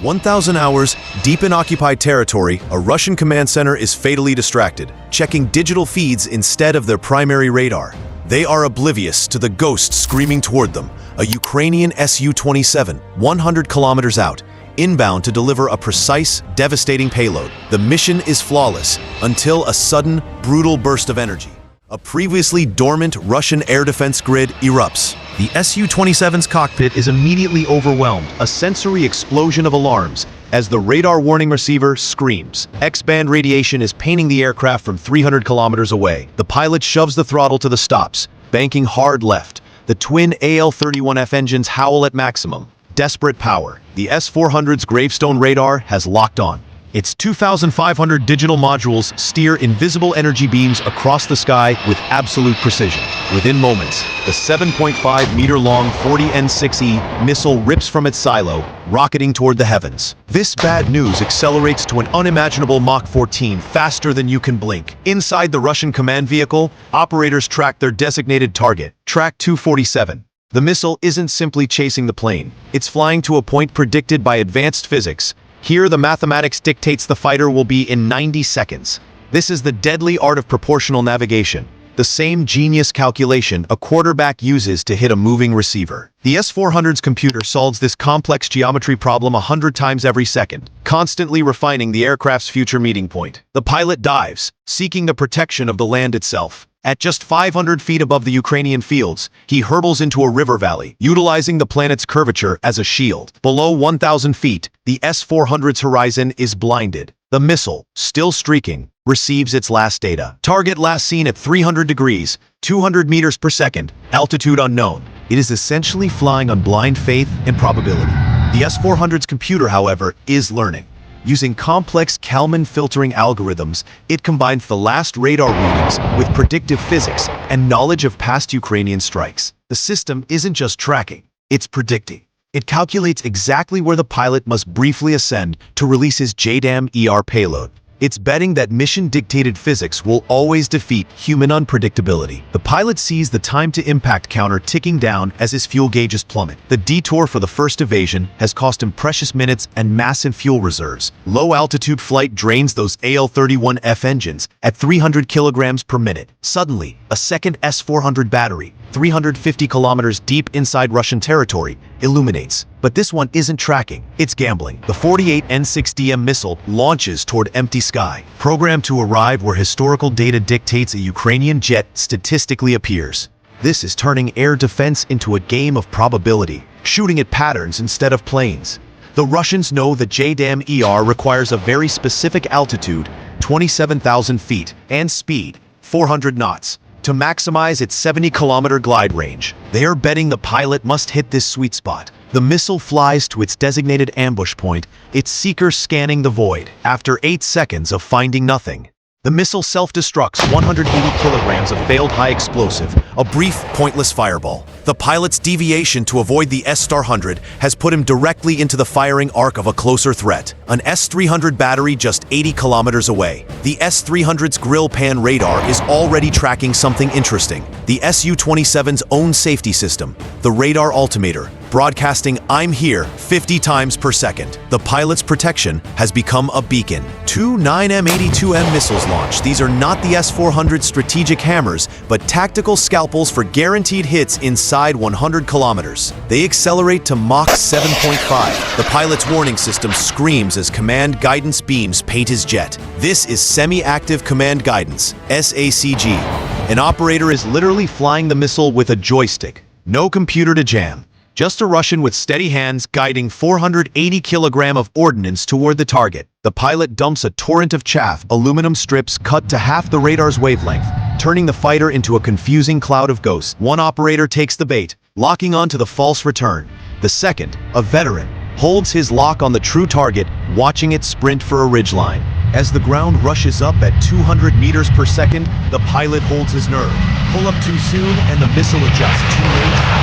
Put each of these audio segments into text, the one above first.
1,000 hours, deep in occupied territory, a Russian command center is fatally distracted, checking digital feeds instead of their primary radar. They are oblivious to the ghost screaming toward them, a Ukrainian Su-27, 100 kilometers out, inbound to deliver a precise, devastating payload. The mission is flawless until a sudden, brutal burst of energy. A previously dormant Russian air defense grid erupts. The Su-27's cockpit is immediately overwhelmed, a sensory explosion of alarms, as the radar warning receiver screams. X-band radiation is painting the aircraft from 300 kilometers away. The pilot shoves the throttle to the stops, banking hard left. The twin AL-31F engines howl at maximum. Desperate power. The S-400's Gravestone radar has locked on. Its 2,500 digital modules steer invisible energy beams across the sky with absolute precision. Within moments, the 7.5-meter-long 40N-6E missile rips from its silo, rocketing toward the heavens. This bad news accelerates to an unimaginable Mach 14 faster than you can blink. Inside the Russian command vehicle, operators track their designated target, Track 247. The missile isn't simply chasing the plane. It's flying to a point predicted by advanced physics. Here, the mathematics dictates the fighter will be in 90 seconds. This is the deadly art of proportional navigation, the same genius calculation a quarterback uses to hit a moving receiver. The S-400's computer solves this complex geometry problem 100 times every second, constantly refining the aircraft's future meeting point. The pilot dives, seeking the protection of the land itself. At just 500 feet above the Ukrainian fields, he hurtles into a river valley, utilizing the planet's curvature as a shield. Below 1,000 feet, the S-400's horizon is blinded. The missile, still streaking, receives its last data. Target last seen at 300 degrees, 200 meters per second, altitude unknown. It is essentially flying on blind faith and probability. The S-400's computer, however, is learning. Using complex Kalman filtering algorithms, it combines the last radar readings with predictive physics and knowledge of past Ukrainian strikes. The system isn't just tracking, it's predicting. It calculates exactly where the pilot must briefly ascend to release his JDAM-ER payload. It's betting that mission-dictated physics will always defeat human unpredictability. The pilot sees the time-to-impact counter ticking down as his fuel gauges plummet. The detour for the first evasion has cost him precious minutes and massive fuel reserves. Low-altitude flight drains those AL-31F engines at 300 kilograms per minute. Suddenly, a second S-400 battery, 350 kilometers deep inside Russian territory, illuminates. But this one isn't tracking, it's gambling. The 48N-6DM missile launches toward empty sky, programmed to arrive where historical data dictates a Ukrainian jet statistically appears. This is turning air defense into a game of probability, shooting at patterns instead of planes. The Russians know that JDAM-ER requires a very specific altitude, 27,000 feet, and speed, 400 knots. To maximize its 70-kilometer glide range, they are betting the pilot must hit this sweet spot. The missile flies to its designated ambush point, its seeker scanning the void. After 8 seconds of finding nothing, the missile self-destructs 180 kilograms of failed high explosive, a brief, pointless fireball. The pilot's deviation to avoid the S-400 has put him directly into the firing arc of a closer threat, an S-300 battery just 80 kilometers away. The S-300's grill pan radar is already tracking something interesting. The Su-27's own safety system, the radar altimeter, broadcasting "I'm here" 50 times per second. The pilot's protection has become a beacon. Two 9M82M missiles launch. These are not the S-400 strategic hammers, but tactical scalpels for guaranteed hits inside 100 kilometers. They accelerate to Mach 7.5. The pilot's warning system screams as command guidance beams paint his jet. This is semi-active command guidance, SACG. An operator is literally flying the missile with a joystick. No computer to jam. Just a Russian with steady hands guiding 480 kilogram of ordnance toward the target. The pilot dumps a torrent of chaff, aluminum strips cut to half the radar's wavelength, turning the fighter into a confusing cloud of ghosts. One operator takes the bait, locking onto the false return. The second, a veteran, holds his lock on the true target, watching it sprint for a ridgeline. As the ground rushes up at 200 meters per second, the pilot holds his nerve. Pull up too soon and the missile adjusts too late.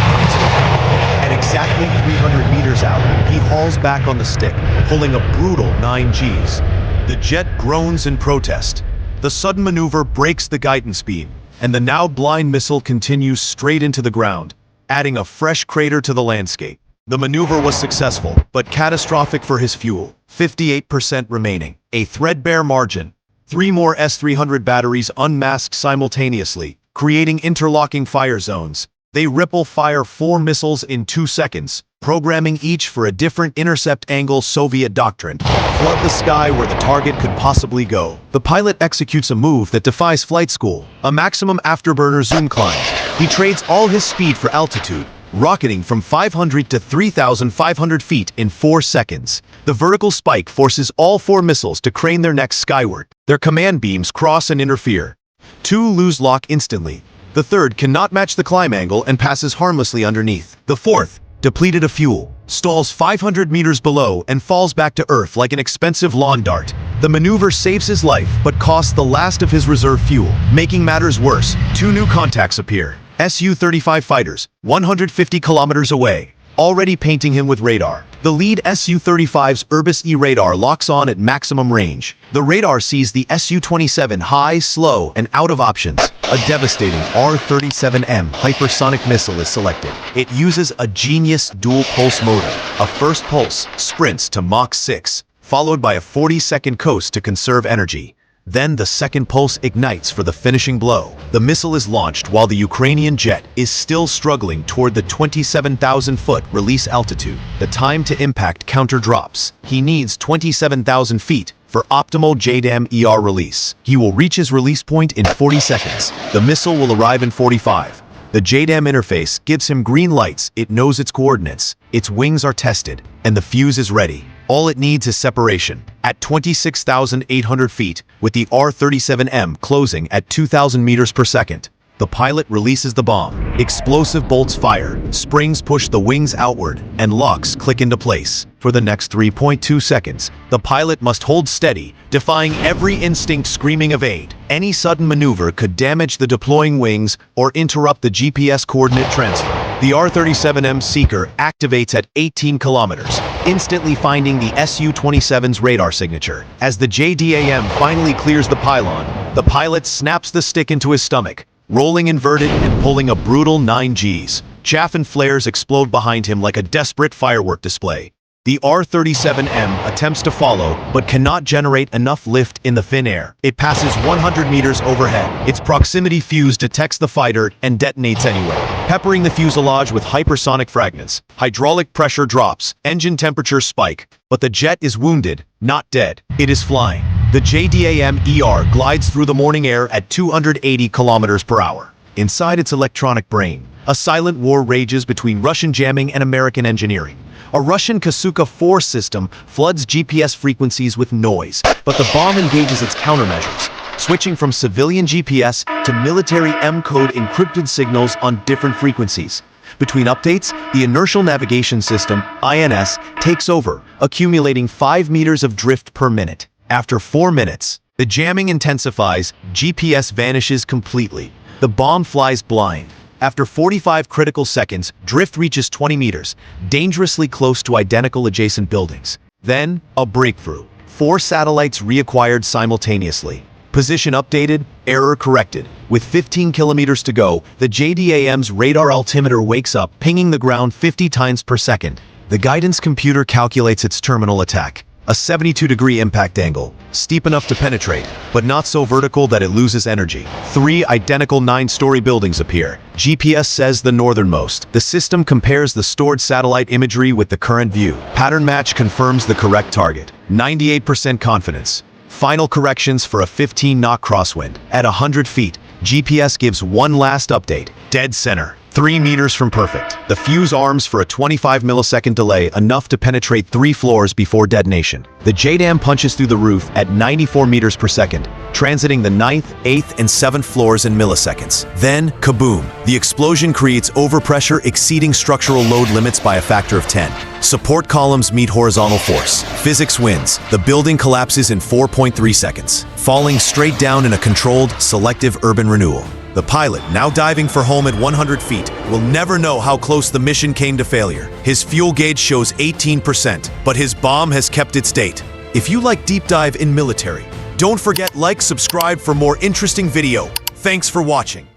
At exactly 300 meters out, he hauls back on the stick, pulling a brutal 9 Gs. The jet groans in protest. The sudden maneuver breaks the guidance beam, and the now blind missile continues straight into the ground, adding a fresh crater to the landscape. The maneuver was successful, but catastrophic for his fuel. 58% remaining. A threadbare margin. 3 more S-300 batteries unmasked simultaneously, creating interlocking fire zones. They ripple fire 4 missiles in 2 seconds, programming each for a different intercept angle. Soviet doctrine. Flood the sky where the target could possibly go. The pilot executes a move that defies flight school, a maximum afterburner zoom climb. He trades all his speed for altitude, rocketing from 500 to 3,500 feet in 4 seconds. The vertical spike forces all 4 missiles to crane their necks skyward. Their command beams cross and interfere. 2 lose lock instantly. The third cannot match the climb angle and passes harmlessly underneath. The fourth, depleted of fuel, stalls 500 meters below and falls back to Earth like an expensive lawn dart. The maneuver saves his life but costs the last of his reserve fuel. Making matters worse, 2 new contacts appear. Su-35 fighters, 150 kilometers away, already painting him with radar. The lead Su-35's Irbis-E radar locks on at maximum range. The radar sees the Su-27 high, slow, and out of options. A devastating R-37M hypersonic missile is selected. It uses a genius dual-pulse motor. A first pulse sprints to Mach 6, followed by a 40-second coast to conserve energy. Then the second pulse ignites for the finishing blow. The missile is launched while the Ukrainian jet is still struggling toward the 27,000-foot release altitude. The time to impact counter drops. He needs 27,000 feet for optimal JDAM-ER release. He will reach his release point in 40 seconds. The missile will arrive in 45. The JDAM interface gives him green lights. It knows its coordinates. Its wings are tested, and the fuse is ready. All it needs is separation. At 26,800 feet, with the R-37M closing at 2,000 meters per second, the pilot releases the bomb. Explosive bolts fire, springs push the wings outward, and locks click into place. For the next 3.2 seconds, the pilot must hold steady, defying every instinct screaming of aid. Any sudden maneuver could damage the deploying wings or interrupt the GPS coordinate transfer. The R-37M seeker activates at 18 kilometers, instantly finding the Su-27's radar signature. As the JDAM finally clears the pylon, the pilot snaps the stick into his stomach, rolling inverted and pulling a brutal 9 Gs. Chaff and flares explode behind him like a desperate firework display. The R-37M attempts to follow, but cannot generate enough lift in the thin air. It passes 100 meters overhead. Its proximity fuse detects the fighter and detonates anyway, peppering the fuselage with hypersonic fragments. Hydraulic pressure drops, engine temperatures spike, but the jet is wounded, not dead. It is flying. The JDAM-ER glides through the morning air at 280 kilometers per hour. Inside its electronic brain, a silent war rages between Russian jamming and American engineering. A Russian Kasuka-4 system floods GPS frequencies with noise, but the bomb engages its countermeasures, switching from civilian GPS to military M-code encrypted signals on different frequencies. Between updates, the inertial navigation system, INS, takes over, accumulating 5 meters of drift per minute. After 4 minutes, the jamming intensifies, GPS vanishes completely. The bomb flies blind. After 45 critical seconds, drift reaches 20 meters, dangerously close to identical adjacent buildings. Then, a breakthrough. 4 satellites reacquired simultaneously. Position updated, error corrected. With 15 kilometers to go, the JDAM's radar altimeter wakes up, pinging the ground 50 times per second. The guidance computer calculates its terminal attack. A 72-degree impact angle, steep enough to penetrate, but not so vertical that it loses energy. 3 identical 9-story buildings appear. GPS says the northernmost. The system compares the stored satellite imagery with the current view. Pattern match confirms the correct target. 98% confidence. Final corrections for a 15-knot crosswind. At 100 feet, GPS gives one last update. Dead center. 3 meters from perfect. The fuse arms for a 25-millisecond delay, enough to penetrate 3 floors before detonation. The JDAM punches through the roof at 94 meters per second, transiting the 9th, 8th, and 7th floors in milliseconds. Then, kaboom! The explosion creates overpressure exceeding structural load limits by a factor of 10. Support columns meet horizontal force. Physics wins. The building collapses in 4.3 seconds, falling straight down in a controlled, selective urban renewal. The pilot, now diving for home at 100 feet, will never know how close the mission came to failure. His fuel gauge shows 18%, but his bomb has kept its date. If you like deep dive in military, don't forget like, subscribe for more interesting video. Thanks for watching.